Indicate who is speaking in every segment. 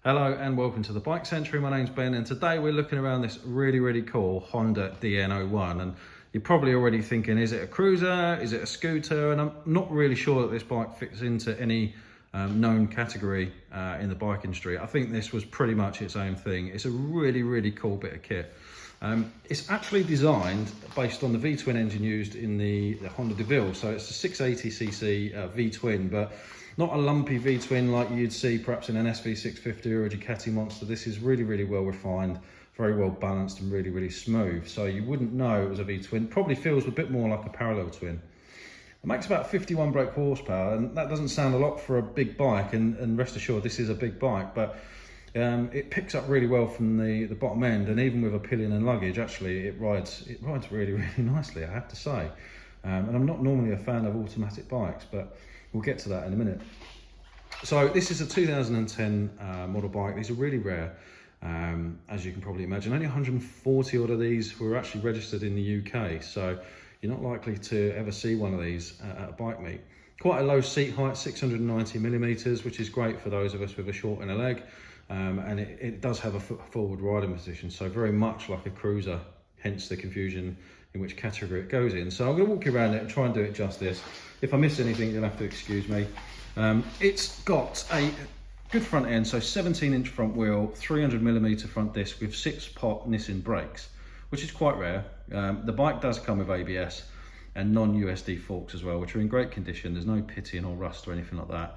Speaker 1: Hello and welcome to the Bike Century. My name's Ben and today we're looking around this really cool Honda DN01, and you're probably already thinking, is it a cruiser, is it a scooter? And I'm not really sure that this bike fits into any known category in the bike industry. I think this was pretty much its own thing. It's a really cool bit of kit. It's actually designed based on the V-twin engine used in the Honda DeVille. So it's a 680cc V-twin, but not a lumpy V-twin like you'd see perhaps in an SV650 or a Ducati Monster. This is really well refined, very well balanced and really smooth. So you wouldn't know it was a V-twin. Probably feels a bit more like a parallel twin. It makes about 51 brake horsepower, and that doesn't sound a lot for a big bike, and rest assured this is a big bike, but it picks up really well from the bottom end, and even with a pillion and luggage, actually it rides really nicely, I have to say. And I'm not normally a fan of automatic bikes, but we'll get to that in a minute. So this is a 2010 model bike. These are really rare, as you can probably imagine. Only 140 odd of these were actually registered in the UK, so you're not likely to ever see one of these at a bike meet. Quite a low seat height, 690 millimeters, which is great for those of us with a short inner leg. And it does have a forward riding position, so very much like a cruiser, hence the confusion in which category it goes in. So I'm going to walk you around it and try and do it justice. If I miss anything, you'll have to excuse me. It's got a good front end, so 17-inch front wheel, 300mm front disc with 6-pot Nissin brakes, which is quite rare. The bike does come with ABS and non-USD forks as well, which are in great condition. There's no pitting or rust or anything like that.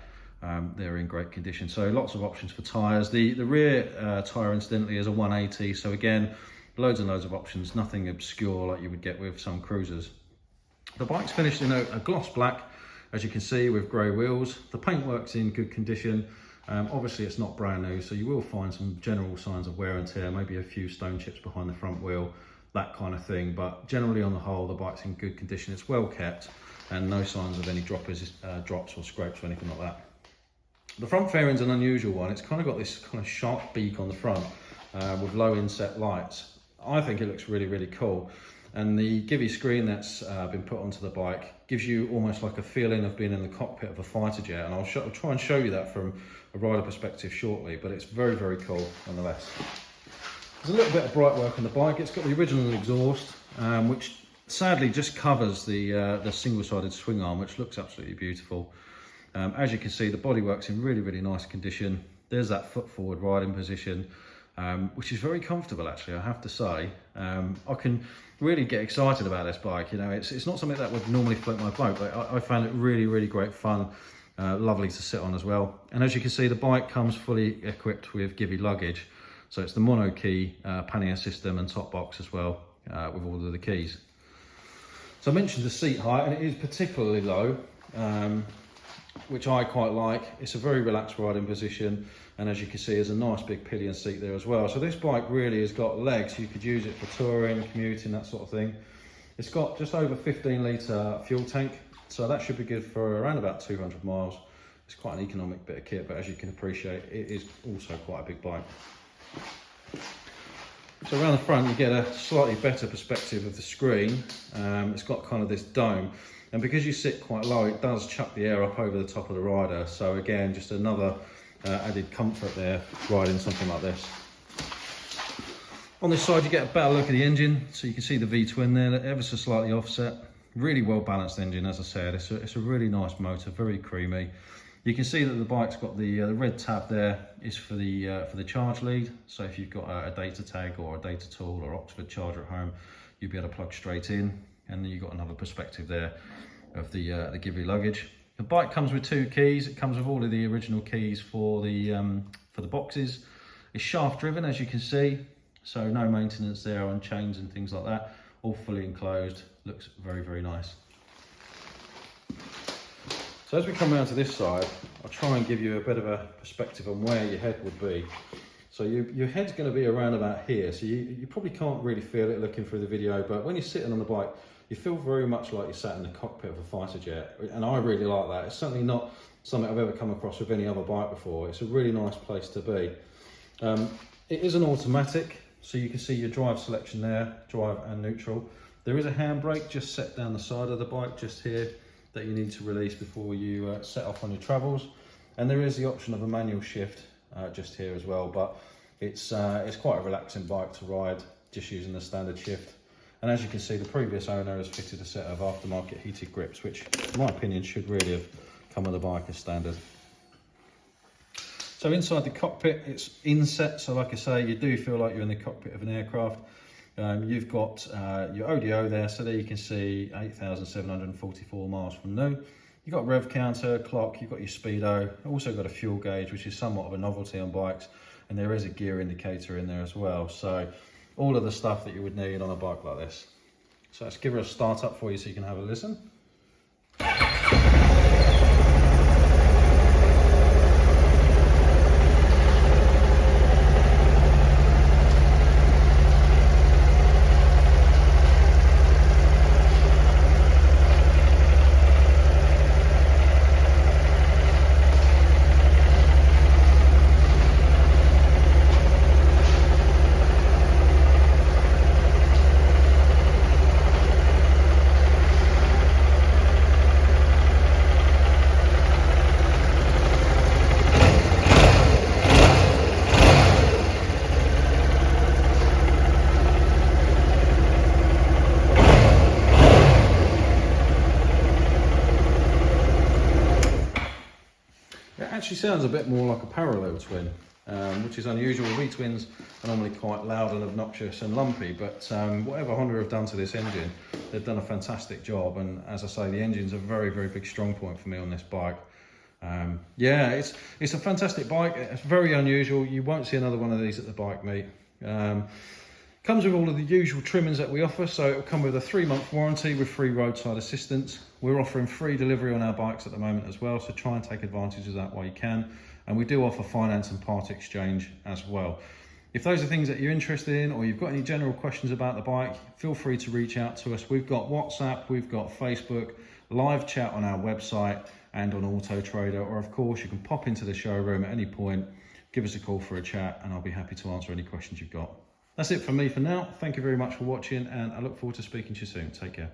Speaker 1: They're in great condition. So lots of options for tyres. The rear tyre incidentally is a 180, so again, loads and loads of options, nothing obscure like you would get with some cruisers. The bike's finished in a gloss black, as you can see, with grey wheels. The paintwork's in good condition. Obviously it's not brand new, so you will find some general signs of wear and tear, maybe a few stone chips behind the front wheel, that kind of thing, but generally on the whole the bike's in good condition. It's well kept and no signs of any drops or scrapes or anything like that. The front fairing's an unusual one. It's kind of got this kind of sharp beak on the front with low inset lights. I think it looks really cool, and the Givi screen that's been put onto the bike gives you almost like a feeling of being in the cockpit of a fighter jet, and I'll try and show you that from a rider perspective shortly, but it's very cool nonetheless. There's a little bit of bright work on the bike. It's got the original exhaust, which sadly just covers the single-sided swing arm, which looks absolutely beautiful. As you can see, the bodywork's in really nice condition. There's that foot forward riding position, which is very comfortable actually, I have to say. I can really get excited about this bike. You know, it's not something that would normally float my boat, but I found it really great fun. Lovely to sit on as well. And as you can see, the bike comes fully equipped with Givi luggage. So it's the mono key pannier system and top box as well, with all of the keys. So I mentioned the seat height, and it is particularly low, which I quite like. It's a very relaxed riding position, and as you can see, there's a nice big pillion seat there as well. So this bike really has got legs. You could use it for touring, commuting, that sort of thing. It's got just over 15-litre fuel tank, so that should be good for around about 200 miles. It's quite an economic bit of kit, but as you can appreciate, it is also quite a big bike. So around the front, you get a slightly better perspective of the screen. It's got kind of this dome, and because you sit quite low, it does chuck the air up over the top of the rider. So again, just another added comfort there riding something like this. On this side, you get a better look at the engine, so you can see the V-twin there, ever so slightly offset. Really well balanced engine, as I said. It's a really nice motor, very creamy. You can see that the bike's got the red tab there is for the charge lead. So if you've got a data tag or a data tool or Oxford charger at home, you'll be able to plug straight in. And then you've got another perspective there of the Givi luggage. The bike comes with 2 keys. It comes with all of the original keys for the boxes. It's shaft driven, as you can see, so no maintenance there on chains and things like that. All fully enclosed. Looks very nice. So as we come around to this side, I'll try and give you a bit of a perspective on where your head would be. So your head's going to be around about here, so you probably can't really feel it looking through the video, but when you're sitting on the bike, you feel very much like you're sat in the cockpit of a fighter jet, and I really like that. It's certainly not something I've ever come across with any other bike before. It's a really nice place to be. It is an automatic, so you can see your drive selection there, drive and neutral. There is a handbrake just set down the side of the bike, just here, that you need to release before you set off on your travels. And there is the option of a manual shift just here as well, but it's quite a relaxing bike to ride, just using the standard shift. And as you can see, the previous owner has fitted a set of aftermarket heated grips, which in my opinion should really have come with the bike as standard. So inside the cockpit, it's inset, so like I say, you do feel like you're in the cockpit of an aircraft. You've got your ODO there, so there you can see 8,744 miles from new. You've got rev counter, clock, you've got your speedo, also got a fuel gauge, which is somewhat of a novelty on bikes, and there is a gear indicator in there as well. So all of the stuff that you would need on a bike like this. So let's give her a start up for you so you can have a listen. It actually sounds a bit more like a parallel twin, which is unusual. V-twins are normally quite loud and obnoxious and lumpy, but whatever Honda have done to this engine, they've done a fantastic job. And as I say, the engine's a very, very big strong point for me on this bike. Yeah, it's a fantastic bike. It's very unusual. You won't see another one of these at the bike meet. Comes with all of the usual trimmings that we offer, so it'll come with a 3-month warranty with free roadside assistance. We're offering free delivery on our bikes at the moment as well, so try and take advantage of that while you can. And we do offer finance and part exchange as well. If those are things that you're interested in, or you've got any general questions about the bike, feel free to reach out to us. We've got WhatsApp, we've got Facebook, live chat on our website and on Auto Trader, or of course you can pop into the showroom at any point, give us a call for a chat, and I'll be happy to answer any questions you've got. That's it from me for now. Thank you very much for watching, and I look forward to speaking to you soon. Take care.